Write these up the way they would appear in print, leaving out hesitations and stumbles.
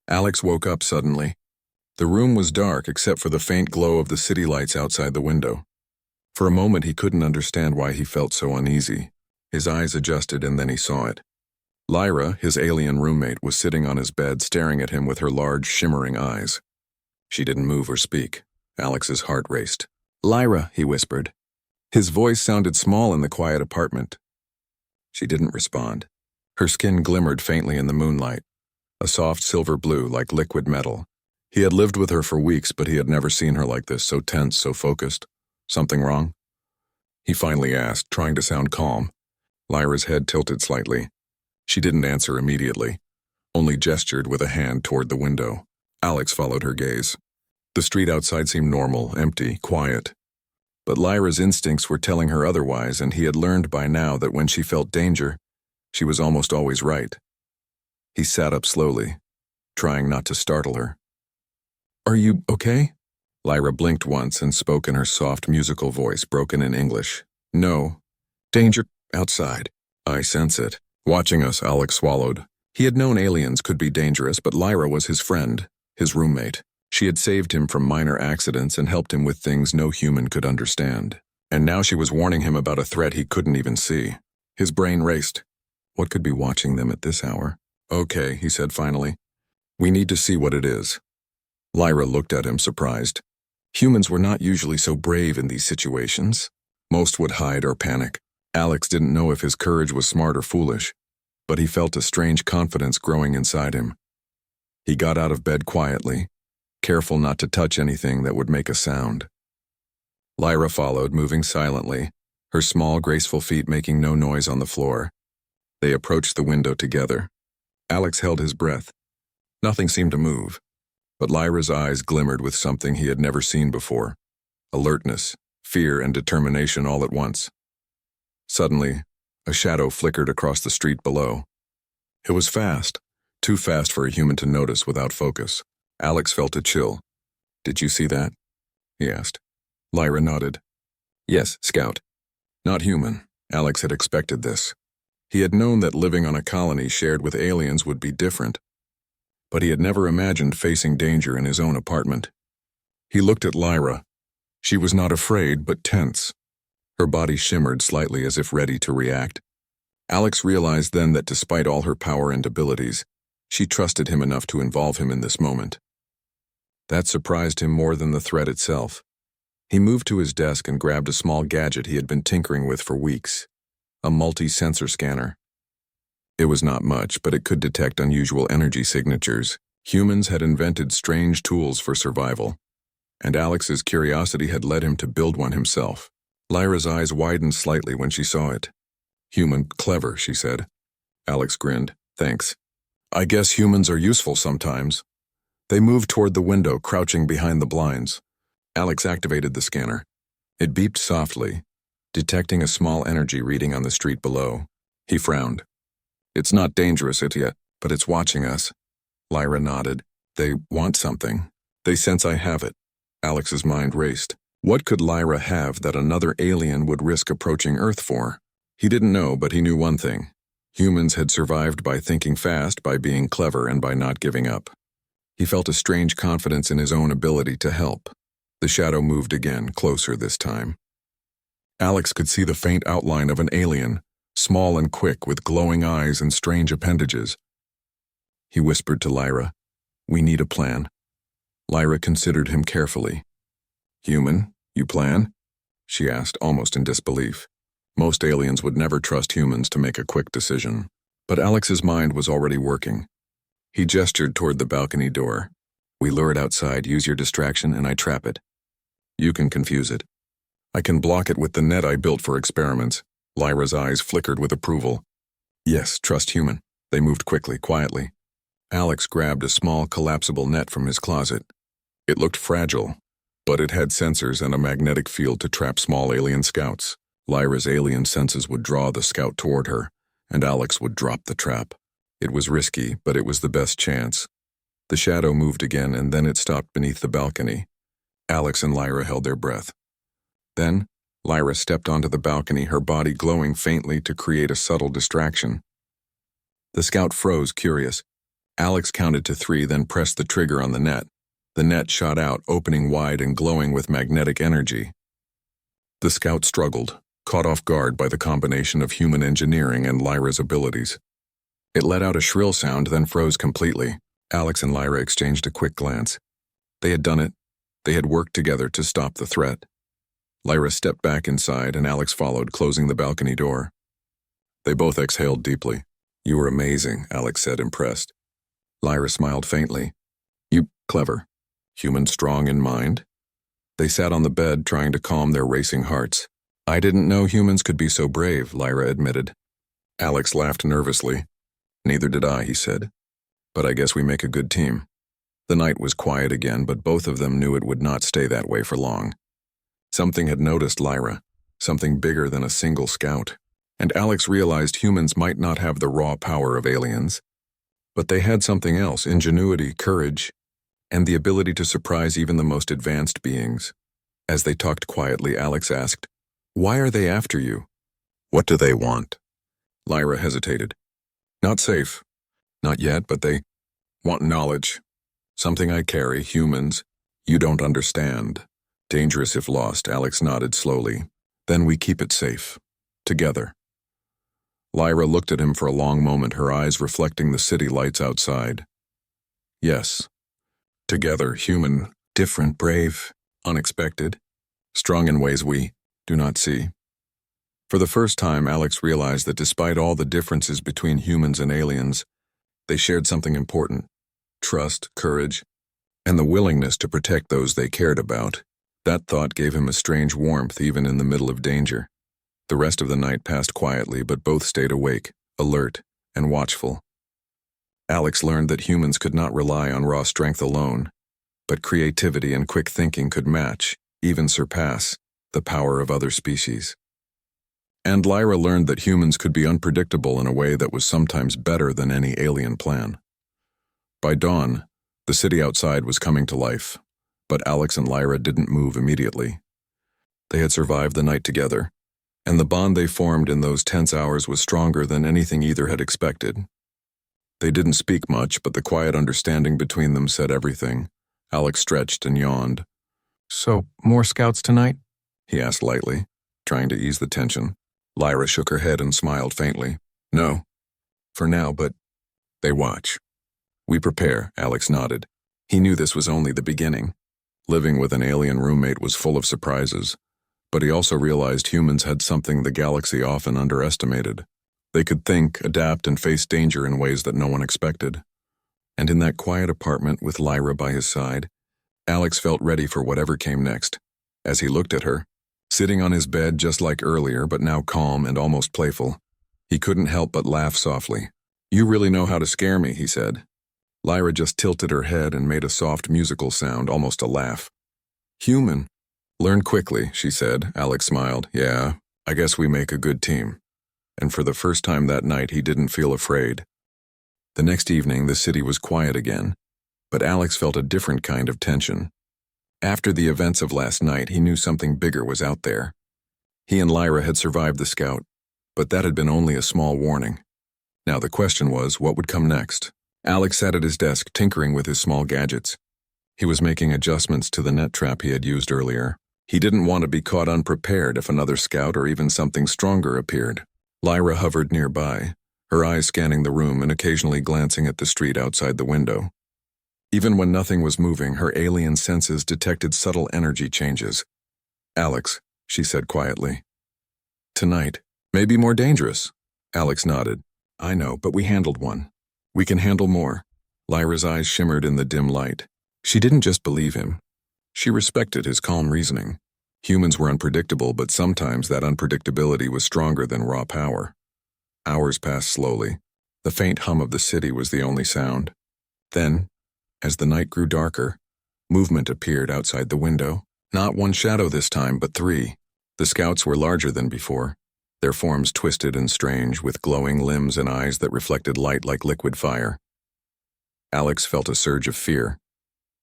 Alex woke up suddenly. The room was dark except for the faint glow of the city lights outside the window. For a moment he couldn't understand why he felt so uneasy. His eyes adjusted and then he saw it. Lyra, his alien roommate, was sitting on his bed staring at him with her large, shimmering eyes. She didn't move or speak. Alex's heart raced. "Lyra," he whispered. His voice sounded small in the quiet apartment. She didn't respond. Her skin glimmered faintly in the moonlight, a soft silver blue like liquid metal. He had lived with her for weeks, but he had never seen her like this, so tense, so focused. "Something wrong?" He finally asked, trying to sound calm. Lyra's head tilted slightly. She didn't answer immediately, only gestured with a hand toward the window. Alex followed her gaze. The street outside seemed normal, empty, quiet. But Lyra's instincts were telling her otherwise, and he had learned by now that when she felt danger, she was almost always right. He sat up slowly, trying not to startle her. "Are you okay?" Lyra blinked once and spoke in her soft musical voice, broken in English. "No. Danger outside. I sense it." Watching us, Alex swallowed. He had known aliens could be dangerous, but Lyra was his friend, his roommate. She had saved him from minor accidents and helped him with things no human could understand. And now she was warning him about a threat he couldn't even see. His brain raced. What could be watching them at this hour? "Okay," he said finally. "We need to see what it is." Lyra looked at him, surprised. Humans were not usually so brave in these situations. Most would hide or panic. Alex didn't know if his courage was smart or foolish, but he felt a strange confidence growing inside him. He got out of bed quietly, careful not to touch anything that would make a sound. Lyra followed, moving silently, her small, graceful feet making no noise on the floor. They approached the window together. Alex held his breath. Nothing seemed to move, but Lyra's eyes glimmered with something he had never seen before. Alertness, fear, and determination all at once. Suddenly, a shadow flickered across the street below. It was fast, too fast for a human to notice without focus. Alex felt a chill. "Did you see that?" he asked. Lyra nodded. "Yes, Scout." Not human. Alex had expected this. He had known that living on a colony shared with aliens would be different, but he had never imagined facing danger in his own apartment. He looked at Lyra. She was not afraid, but tense. Her body shimmered slightly as if ready to react. Alex realized then that despite all her power and abilities, she trusted him enough to involve him in this moment. That surprised him more than the threat itself. He moved to his desk and grabbed a small gadget he had been tinkering with for weeks, a multi-sensor scanner. It was not much, but it could detect unusual energy signatures. Humans had invented strange tools for survival, and Alex's curiosity had led him to build one himself. Lyra's eyes widened slightly when she saw it. "Human, clever," she said. Alex grinned. "Thanks. I guess humans are useful sometimes." They moved toward the window, crouching behind the blinds. Alex activated the scanner. It beeped softly, detecting a small energy reading on the street below. He frowned. "It's not dangerous yet, but it's watching us." Lyra nodded. "They want something. They sense I have it." Alex's mind raced. What could Lyra have that another alien would risk approaching Earth for? He didn't know, but he knew one thing. Humans had survived by thinking fast, by being clever, and by not giving up. He felt a strange confidence in his own ability to help. The shadow moved again, closer this time. Alex could see the faint outline of an alien, small and quick, with glowing eyes and strange appendages. He whispered to Lyra, "We need a plan." Lyra considered him carefully. "Human, you plan?" she asked, almost in disbelief. Most aliens would never trust humans to make a quick decision. But Alex's mind was already working. He gestured toward the balcony door. "We lure it outside, use your distraction, and I trap it. You can confuse it. I can block it with the net I built for experiments." Lyra's eyes flickered with approval. "Yes, trust human." They moved quickly, quietly. Alex grabbed a small, collapsible net from his closet. It looked fragile, but it had sensors and a magnetic field to trap small alien scouts. Lyra's alien senses would draw the scout toward her, and Alex would drop the trap. It was risky, but it was the best chance. The shadow moved again, and then it stopped beneath the balcony. Alex and Lyra held their breath. Then, Lyra stepped onto the balcony, her body glowing faintly to create a subtle distraction. The scout froze, curious. Alex counted to 3, then pressed the trigger on the net. The net shot out, opening wide and glowing with magnetic energy. The scout struggled, caught off guard by the combination of human engineering and Lyra's abilities. It let out a shrill sound, then froze completely. Alex and Lyra exchanged a quick glance. They had done it. They had worked together to stop the threat. Lyra stepped back inside, and Alex followed, closing the balcony door. They both exhaled deeply. "You were amazing," Alex said, impressed. Lyra smiled faintly. "You clever. Human strong in mind?" They sat on the bed, trying to calm their racing hearts. "I didn't know humans could be so brave," Lyra admitted. Alex laughed nervously. "Neither did I," he said. "But I guess we make a good team." The night was quiet again, but both of them knew it would not stay that way for long. Something had noticed Lyra, something bigger than a single scout, and Alex realized humans might not have the raw power of aliens, but they had something else: ingenuity, courage, and the ability to surprise even the most advanced beings. As they talked quietly, Alex asked, "Why are they after you?" "What do they want?" Lyra hesitated. "Not safe. Not yet, but they want knowledge. Something I carry, humans. You don't understand. Dangerous if lost," Alex nodded slowly. "Then we keep it safe. Together." Lyra looked at him for a long moment, her eyes reflecting the city lights outside. "Yes. Together, human, different, brave, unexpected, strong in ways we do not see." For the first time, Alex realized that despite all the differences between humans and aliens, they shared something important: trust, courage, and the willingness to protect those they cared about. That thought gave him a strange warmth even in the middle of danger. The rest of the night passed quietly, but both stayed awake, alert, and watchful. Alex learned that humans could not rely on raw strength alone, but creativity and quick thinking could match, even surpass, the power of other species. And Lyra learned that humans could be unpredictable in a way that was sometimes better than any alien plan. By dawn, the city outside was coming to life, but Alex and Lyra didn't move immediately. They had survived the night together, and the bond they formed in those tense hours was stronger than anything either had expected. They didn't speak much, but the quiet understanding between them said everything. Alex stretched and yawned. "So, more scouts tonight?" he asked lightly, trying to ease the tension. Lyra shook her head and smiled faintly. "No. For now, but they watch. We prepare," Alex nodded. He knew this was only the beginning. Living with an alien roommate was full of surprises, but he also realized humans had something the galaxy often underestimated. They could think, adapt, and face danger in ways that no one expected. And in that quiet apartment with Lyra by his side, Alex felt ready for whatever came next. As he looked at her, sitting on his bed just like earlier, but now calm and almost playful, he couldn't help but laugh softly. "You really know how to scare me," he said. Lyra just tilted her head and made a soft musical sound, almost a laugh. "Human. Learn quickly," she said. Alex smiled. "Yeah, I guess we make a good team." And for the first time that night, he didn't feel afraid. The next evening, the city was quiet again, but Alex felt a different kind of tension. After the events of last night, he knew something bigger was out there. He and Lyra had survived the scout, but that had been only a small warning. Now the question was, what would come next? Alex sat at his desk, tinkering with his small gadgets. He was making adjustments to the net trap he had used earlier. He didn't want to be caught unprepared if another scout or even something stronger appeared. Lyra hovered nearby, her eyes scanning the room and occasionally glancing at the street outside the window. Even when nothing was moving, her alien senses detected subtle energy changes. "Alex," she said quietly. "Tonight, may be more dangerous." Alex nodded. "I know, but we handled one. We can handle more." Lyra's eyes shimmered in the dim light. She didn't just believe him. She respected his calm reasoning. Humans were unpredictable, but sometimes that unpredictability was stronger than raw power. Hours passed slowly. The faint hum of the city was the only sound. Then, as the night grew darker, movement appeared outside the window. Not one shadow this time, but 3. The scouts were larger than before, their forms twisted and strange, with glowing limbs and eyes that reflected light like liquid fire. Alex felt a surge of fear,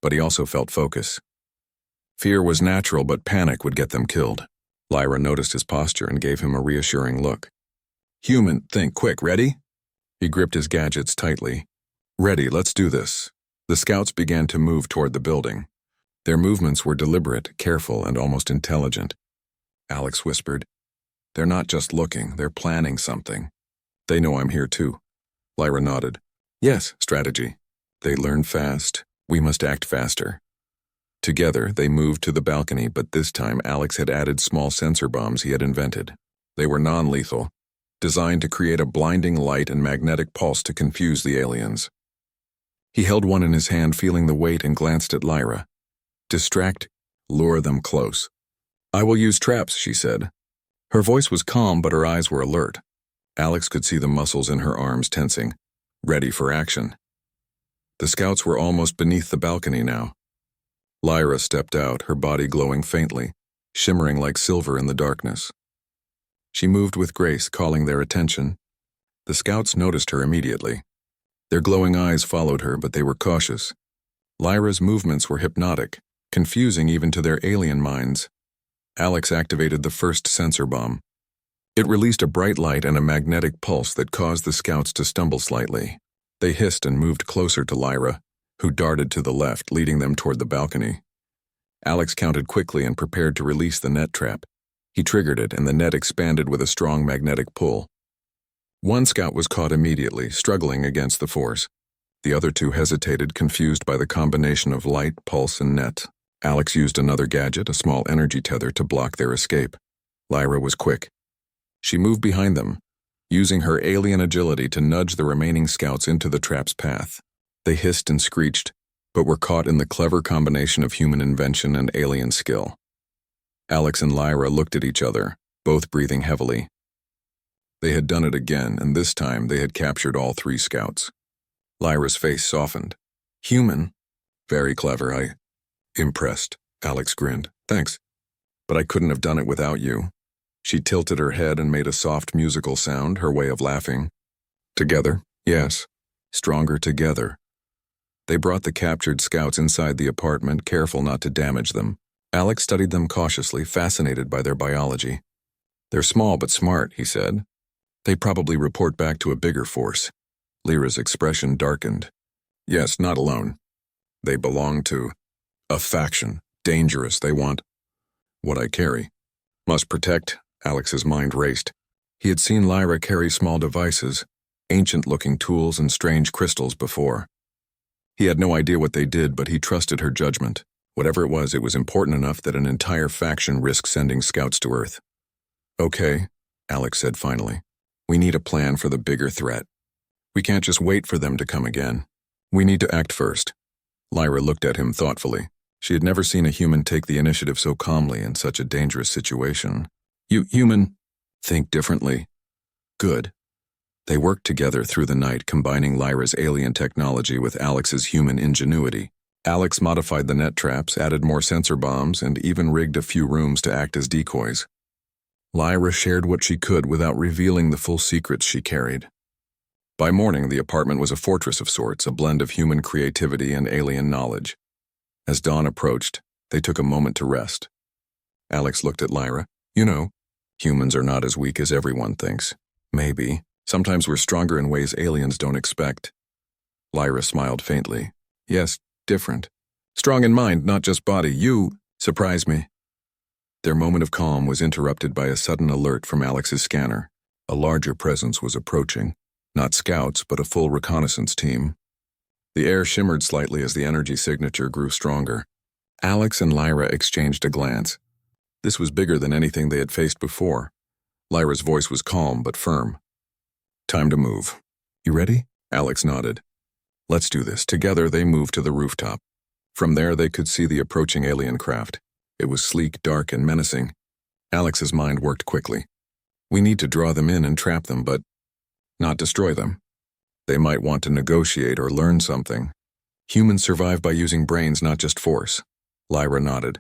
but he also felt focus. Fear was natural, but panic would get them killed. Lyra noticed his posture and gave him a reassuring look. "Human, think quick, ready?" He gripped his gadgets tightly. Ready, let's do this. The scouts began to move toward the building. Their movements were deliberate, careful, and almost intelligent. Alex whispered, "They're not just looking, they're planning something. They know I'm here too." Lyra nodded. "Yes, strategy. They learn fast. We must act faster." Together, they moved to the balcony, but this time Alex had added small sensor bombs he had invented. They were non-lethal, designed to create a blinding light and magnetic pulse to confuse the aliens. He held one in his hand, feeling the weight, and glanced at Lyra. "Distract, lure them close." "I will use traps," she said. Her voice was calm, but her eyes were alert. Alex could see the muscles in her arms tensing, ready for action. The scouts were almost beneath the balcony now. Lyra stepped out, her body glowing faintly, shimmering like silver in the darkness. She moved with grace, calling their attention. The scouts noticed her immediately. Their glowing eyes followed her, but they were cautious. Lyra's movements were hypnotic, confusing even to their alien minds. Alex activated the first sensor bomb. It released a bright light and a magnetic pulse that caused the scouts to stumble slightly. They hissed and moved closer to Lyra, who darted to the left, leading them toward the balcony. Alex counted quickly and prepared to release the net trap. He triggered it, and the net expanded with a strong magnetic pull. One scout was caught immediately, struggling against the force. The other two hesitated, confused by the combination of light, pulse, and net. Alex used another gadget, a small energy tether, to block their escape. Lyra was quick. She moved behind them, using her alien agility to nudge the remaining scouts into the trap's path. They hissed and screeched, but were caught in the clever combination of human invention and alien skill. Alex and Lyra looked at each other, both breathing heavily. They had done it again, and this time they had captured all three scouts. Lyra's face softened. "Human? Very clever, Impressed." Alex grinned. "Thanks. But I couldn't have done it without you." She tilted her head and made a soft musical sound, her way of laughing. "Together, yes. Stronger together." They brought the captured scouts inside the apartment, careful not to damage them. Alex studied them cautiously, fascinated by their biology. "They're small but smart," he said. "They probably report back to a bigger force." Lyra's expression darkened. "Yes, not alone. They belong to a faction. Dangerous. They want what I carry. Must protect." Alex's mind raced. He had seen Lyra carry small devices, ancient-looking tools and strange crystals before. He had no idea what they did, but he trusted her judgment. Whatever it was important enough that an entire faction risked sending scouts to Earth. "Okay," Alex said finally. "We need a plan for the bigger threat. We can't just wait for them to come again. We need to act first." Lyra looked at him thoughtfully. She had never seen a human take the initiative so calmly in such a dangerous situation. "You human, think differently." "Good." They worked together through the night, combining Lyra's alien technology with Alex's human ingenuity. Alex modified the net traps, added more sensor bombs, and even rigged a few rooms to act as decoys. Lyra shared what she could without revealing the full secrets she carried. By morning, the apartment was a fortress of sorts, a blend of human creativity and alien knowledge. As dawn approached, they took a moment to rest. Alex looked at Lyra. "You know, humans are not as weak as everyone thinks. Maybe. Sometimes we're stronger in ways aliens don't expect." Lyra smiled faintly. "Yes, different. Strong in mind, not just body. You surprise me." Their moment of calm was interrupted by a sudden alert from Alex's scanner. A larger presence was approaching. Not scouts, but a full reconnaissance team. The air shimmered slightly as the energy signature grew stronger. Alex and Lyra exchanged a glance. This was bigger than anything they had faced before. Lyra's voice was calm but firm. "Time to move. You ready?" Alex nodded. "Let's do this." Together they moved to the rooftop. From there they could see the approaching alien craft. It was sleek, dark, and menacing. Alex's mind worked quickly. "We need to draw them in and trap them, but not destroy them. They might want to negotiate or learn something. Humans survive by using brains, not just force." Lyra nodded.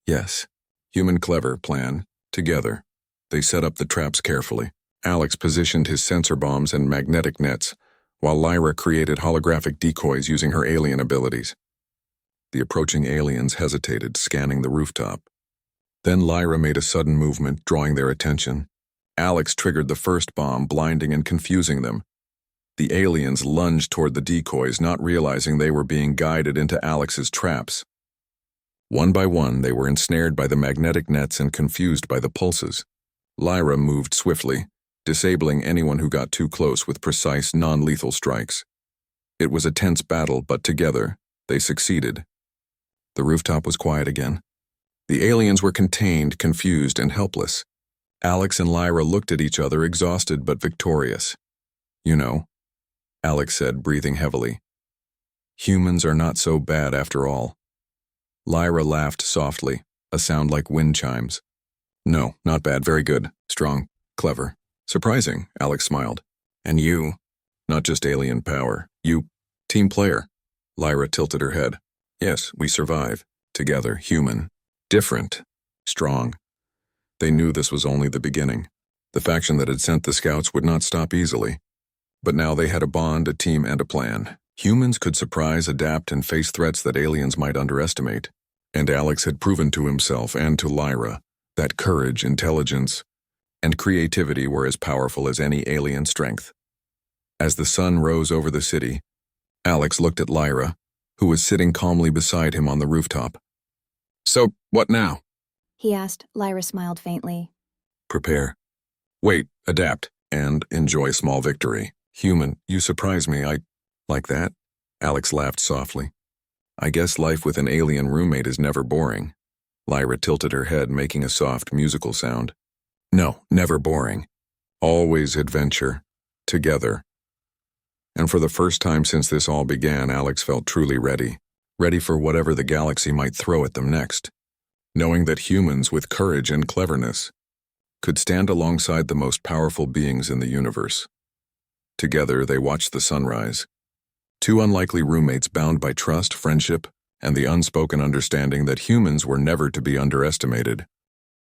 "Yes. Human clever plan. Together." They set up the traps carefully. Alex positioned his sensor bombs and magnetic nets, while Lyra created holographic decoys using her alien abilities. The approaching aliens hesitated, scanning the rooftop. Then Lyra made a sudden movement, drawing their attention. Alex triggered the first bomb, blinding and confusing them. The aliens lunged toward the decoys, not realizing they were being guided into Alex's traps. One by one, they were ensnared by the magnetic nets and confused by the pulses. Lyra moved swiftly, disabling anyone who got too close with precise, non-lethal strikes. It was a tense battle, but together, they succeeded. The rooftop was quiet again. The aliens were contained, confused, and helpless. Alex and Lyra looked at each other, exhausted but victorious. "You know," Alex said, breathing heavily, "humans are not so bad after all." Lyra laughed softly, a sound like wind chimes. "No, not bad, very good, strong, clever. Surprising," Alex smiled. "And you, not just alien power, you, team player." Lyra tilted her head. "Yes, we survive. Together, human. Different. Strong." They knew this was only the beginning. The faction that had sent the scouts would not stop easily. But now they had a bond, a team, and a plan. Humans could surprise, adapt, and face threats that aliens might underestimate. And Alex had proven to himself and to Lyra that courage, intelligence, and creativity were as powerful as any alien strength. As the sun rose over the city, Alex looked at Lyra, who was sitting calmly beside him on the rooftop. "So, what now?" he asked. Lyra smiled faintly. "Prepare. Wait, adapt, and enjoy small victory. Human, you surprise me, Like that?" Alex laughed softly. "I guess life with an alien roommate is never boring." Lyra tilted her head, making a soft, musical sound. "No, never boring. Always adventure. Together." And for the first time since this all began, Alex felt truly ready. Ready for whatever the galaxy might throw at them next. Knowing that humans with courage and cleverness could stand alongside the most powerful beings in the universe. Together, they watched the sunrise. Two unlikely roommates bound by trust, friendship, and the unspoken understanding that humans were never to be underestimated.